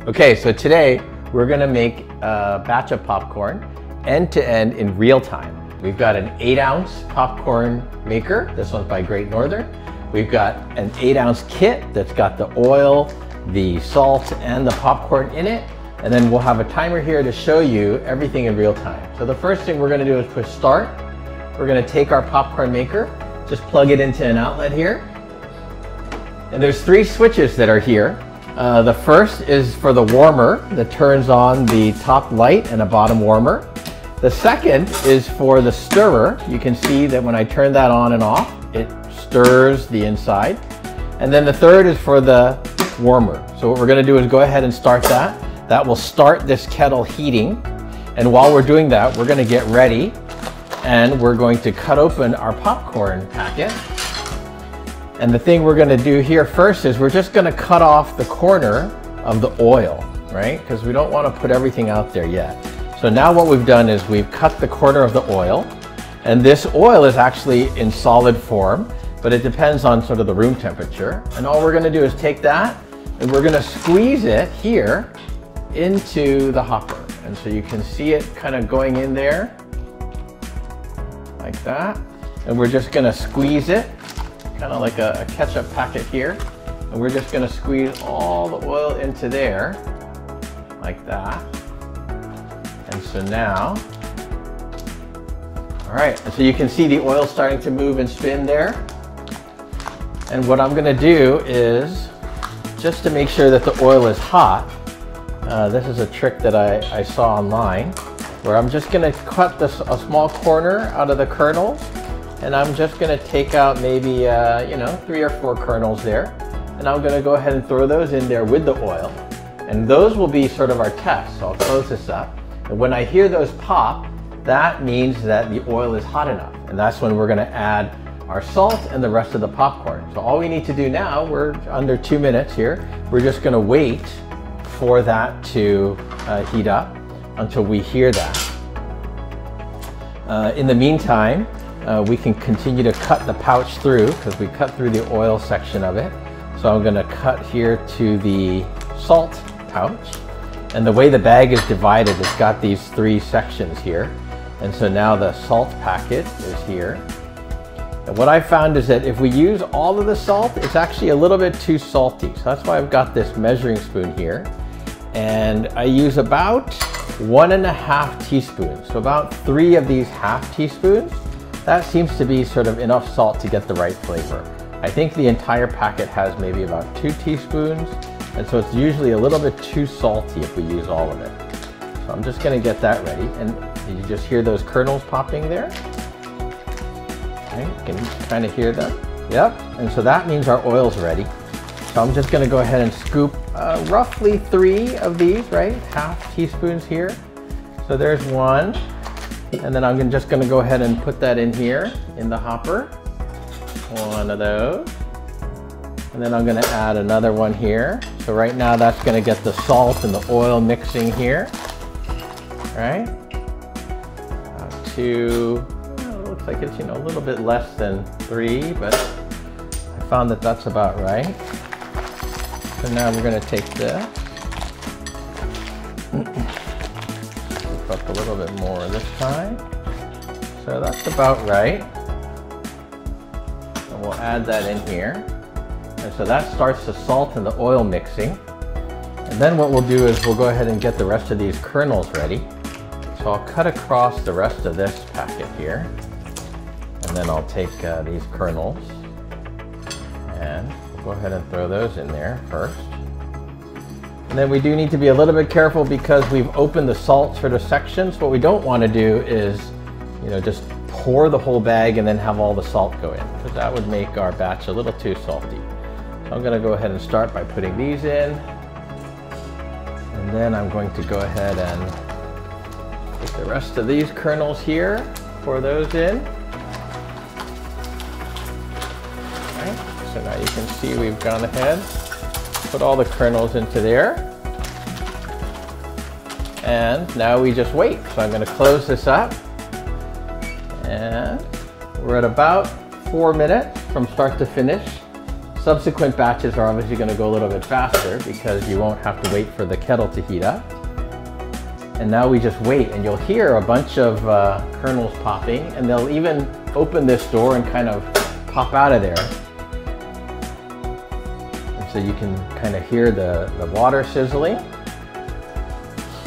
Okay, so today we're gonna make a batch of popcorn end to end in real time. We've got an 8-ounce popcorn maker. This one's by Great Northern. We've got an 8-ounce kit that's got the oil, the salt, and the popcorn in it. And then we'll have a timer here to show you everything in real time. So the first thing we're gonna do is push start. We're gonna take our popcorn maker, just plug it into an outlet here. And there's 3 switches that are here. The first is for the warmer that turns on the top light and a bottom warmer. The second is for the stirrer. You can see that when I turn that on and off, it stirs the inside. And then the third is for the warmer. So what we're gonna do is go ahead and start that. That will start this kettle heating. And while we're doing that, we're gonna get ready and we're going to cut open our popcorn packet. And the thing we're gonna do here first is we're just gonna cut off the corner of the oil, right? Because we don't wanna put everything out there yet. So now what we've done is we've cut the corner of the oil, and this oil is actually in solid form, but it depends on sort of the room temperature. And all we're gonna do is take that and we're gonna squeeze it here into the hopper. And so you can see it kind of going in there like that. And we're just gonna squeeze it kind of like a ketchup packet here, and we're just going to squeeze all the oil into there like that. And so now, all right, and so you can see the oil starting to move and spin there. And what I'm going to do is, just to make sure that the oil is hot, this is a trick that I saw online, where I'm just going to cut a small corner out of the kernels. And I'm just gonna take out maybe, 3 or 4 kernels there. And I'm gonna go ahead and throw those in there with the oil. And those will be sort of our test. So I'll close this up. And when I hear those pop, that means that the oil is hot enough. And that's when we're gonna add our salt and the rest of the popcorn. So all we need to do now, we're under 2 minutes here. We're just gonna wait for that to heat up until we hear that. In the meantime, we can continue to cut the pouch through because we cut through the oil section of it. So I'm going to cut here to the salt pouch. And the way the bag is divided, it's got these 3 sections here. And so now the salt packet is here. And what I found is that if we use all of the salt, it's actually a little bit too salty. So that's why I've got this measuring spoon here. And I use about 1.5 teaspoons. So about 3 of these half teaspoons. That seems to be sort of enough salt to get the right flavor. I think the entire packet has maybe about 2 teaspoons, and so it's usually a little bit too salty if we use all of it. So I'm just gonna get that ready, and you just hear those kernels popping there? Okay, you can kind of hear them. Yep, and so that means our oil's ready. So I'm just gonna go ahead and scoop roughly 3 of these, right? Half teaspoons here. So there's 1. And then I'm just gonna go ahead and put that in here in the hopper. 1 of those. And then I'm gonna add another one here. So right now that's gonna get the salt and the oil mixing here. Right? 2, it looks like it's a little bit less than 3, but I found that that's about right. So now we're gonna take this. Up a little bit more this time. So that's about right. And we'll add that in here. And so that starts the salt and the oil mixing. And then what we'll do is we'll go ahead and get the rest of these kernels ready. So I'll cut across the rest of this packet here. And then I'll take these kernels and we'll go ahead and throw those in there first. And then we do need to be a little bit careful because we've opened the salt sort of sections. What we don't want to do is, just pour the whole bag and then have all the salt go in, because that would make our batch a little too salty. So I'm going to go ahead and start by putting these in. And then I'm going to go ahead and take the rest of these kernels here, pour those in. All right, so now you can see we've gone ahead. Put all the kernels into there. And now we just wait. So I'm going to close this up. And we're at about 4 minutes from start to finish. Subsequent batches are obviously going to go a little bit faster because you won't have to wait for the kettle to heat up. And now we just wait, and you'll hear a bunch of kernels popping, and they'll even open this door and kind of pop out of there. And so you can kind of hear the water sizzling.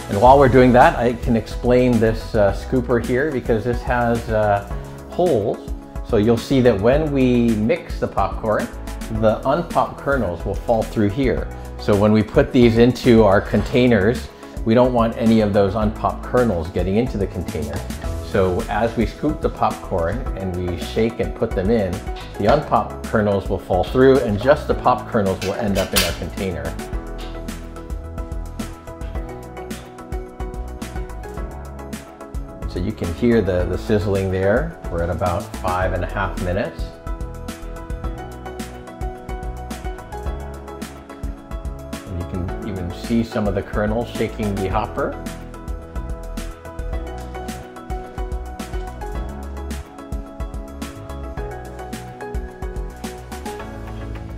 And while we're doing that, I can explain this scooper here, because this has holes. So you'll see that when we mix the popcorn, the unpopped kernels will fall through here. So when we put these into our containers, we don't want any of those unpopped kernels getting into the container. So as we scoop the popcorn and we shake and put them in, the unpopped kernels will fall through and just the popped kernels will end up in our container. So you can hear the sizzling there. We're at about 5.5 minutes. And you can even see some of the kernels shaking the hopper.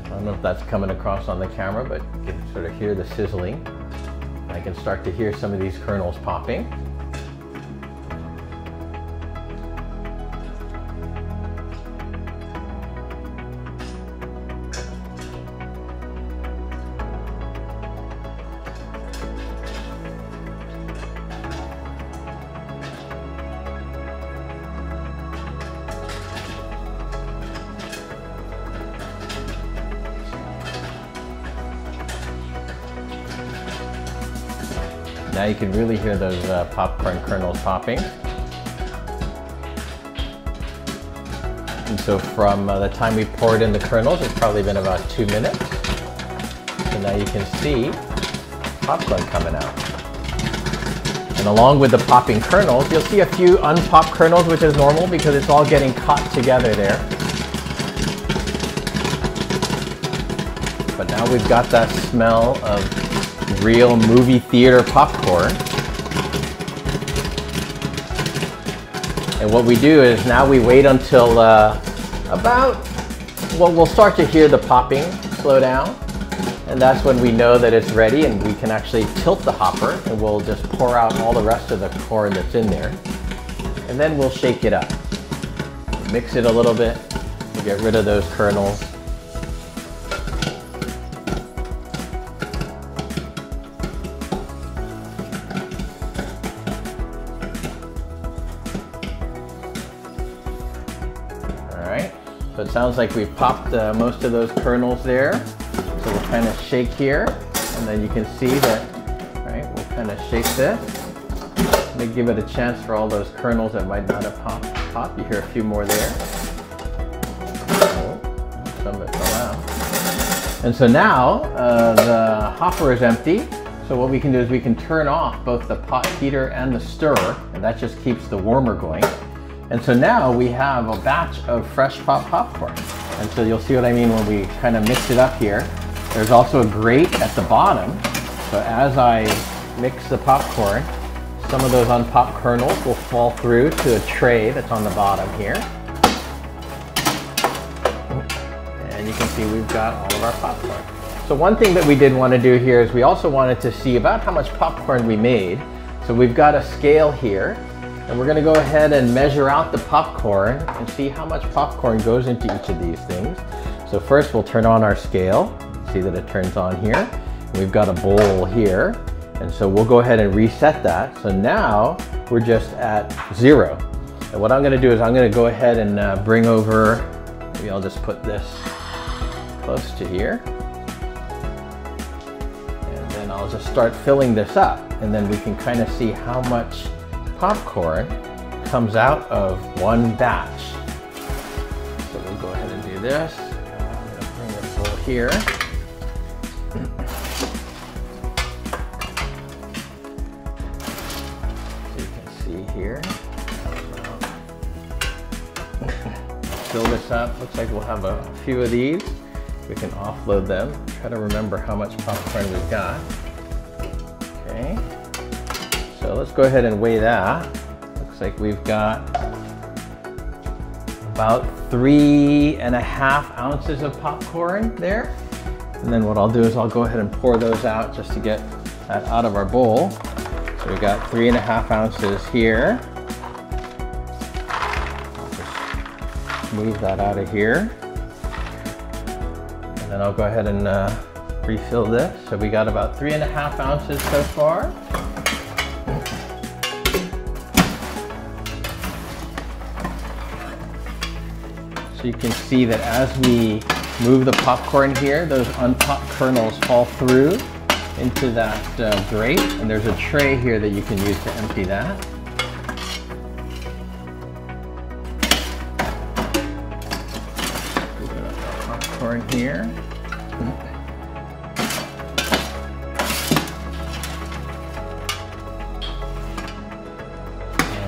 I don't know if that's coming across on the camera, but you can sort of hear the sizzling. I can start to hear some of these kernels popping. Now you can really hear those popcorn kernels popping. And so from the time we poured in the kernels, it's probably been about 2 minutes. So now you can see popcorn coming out. And along with the popping kernels, you'll see a few unpopped kernels, which is normal because it's all getting caught together there. But now we've got that smell of real movie theater popcorn. And what we do is now we wait until we'll start to hear the popping slow down. And that's when we know that it's ready, and we can actually tilt the hopper and we'll just pour out all the rest of the corn that's in there. And then we'll shake it up. Mix it a little bit to get rid of those kernels. So it sounds like we've popped most of those kernels there. So we'll kind of shake here, and then you can see that, right, we'll kind of shake this. Let me give it a chance for all those kernels that might not have popped. You hear a few more there. Oh, some of it fell out. And so now the hopper is empty. So what we can do is we can turn off both the pot heater and the stirrer, and that just keeps the warmer going. And so now we have a batch of fresh popped popcorn. And so you'll see what I mean when we kind of mix it up here. There's also a grate at the bottom. So as I mix the popcorn, some of those unpopped kernels will fall through to a tray that's on the bottom here. And you can see we've got all of our popcorn. So one thing that we did want to do here is we also wanted to see about how much popcorn we made. So we've got a scale here. And we're going to go ahead and measure out the popcorn and see how much popcorn goes into each of these things. So first we'll turn on our scale. See that it turns on here. And we've got a bowl here. And so we'll go ahead and reset that. So now we're just at 0. And what I'm going to do is I'm going to go ahead and bring over, maybe I'll just put this close to here. And then I'll just start filling this up. And then we can kind of see how much popcorn comes out of one batch. So we'll go ahead and do this. I'm going to bring this bowl here. So you can see here. Fill this up. Looks like we'll have a few of these. We can offload them. Try to remember how much popcorn we've got. Okay. So let's go ahead and weigh that. Looks like we've got about 3.5 ounces of popcorn there. And then what I'll do is I'll go ahead and pour those out just to get that out of our bowl. So we got 3.5 ounces here. I'll just move that out of here. And then I'll go ahead and refill this. So we got about 3.5 ounces so far. So you can see that as we move the popcorn here, those unpopped kernels fall through into that grate, and there's a tray here that you can use to empty that. Open up the popcorn here.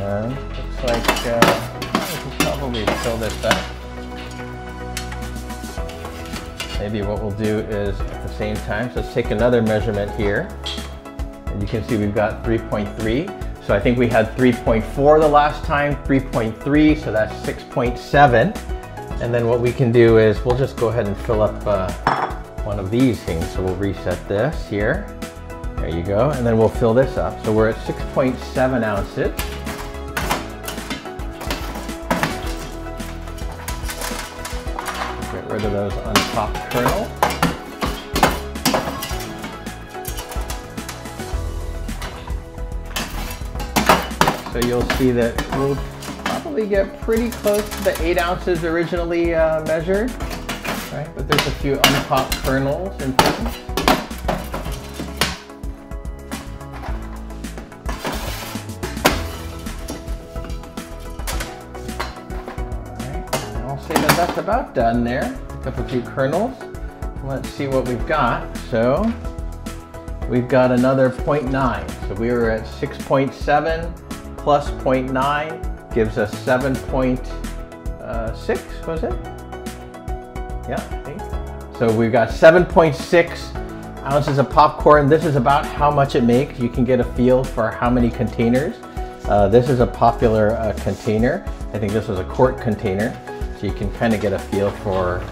And looks like we can probably fill this up. Maybe what we'll do is at the same time, so let's take another measurement here. And you can see we've got 3.3. So I think we had 3.4 the last time, 3.3, so that's 6.7. And then what we can do is we'll just go ahead and fill up one of these things. So we'll reset this here. There you go. And then we'll fill this up. So we're at 6.7 ounces. Get rid of those unpopped kernels. So you'll see that we'll probably get pretty close to the 8 ounces originally measured, right? But there's a few unpopped kernels and things. That's about done there. Pick up a few kernels. Let's see what we've got. So we've got another 0.9. So we were at 6.7 plus 0.9 gives us 7.6, was it? Yeah, I think. So we've got 7.6 ounces of popcorn. This is about how much it makes. You can get a feel for how many containers. This is a popular container. I think this was a quart container. So you can kind of get a feel for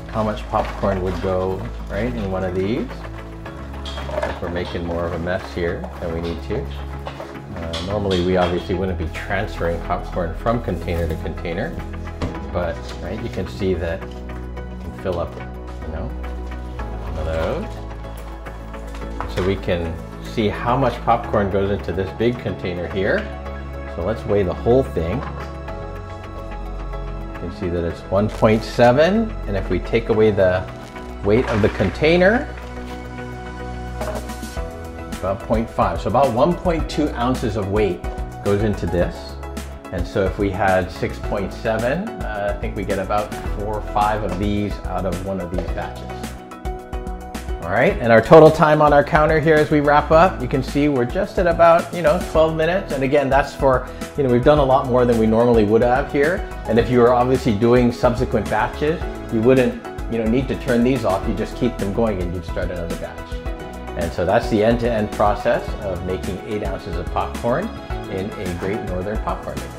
how much popcorn would go right in one of these. If we're making more of a mess here than we need to. Normally we obviously wouldn't be transferring popcorn from container to container, but right, you can see that you can fill up, you know, one of those. So we can see how much popcorn goes into this big container here. So let's weigh the whole thing. You can see that it's 1.7, and if we take away the weight of the container, about 0.5. So about 1.2 ounces of weight goes into this. And so if we had 6.7, I think we get about 4 or 5 of these out of one of these batches. All right, and our total time on our counter here as we wrap up, you can see we're just at about, 12 minutes. And again, that's for, we've done a lot more than we normally would have here. And if you were obviously doing subsequent batches, you wouldn't, need to turn these off. You just keep them going and you'd start another batch. And so that's the end-to-end process of making 8 ounces of popcorn in a Great Northern popcorn maker.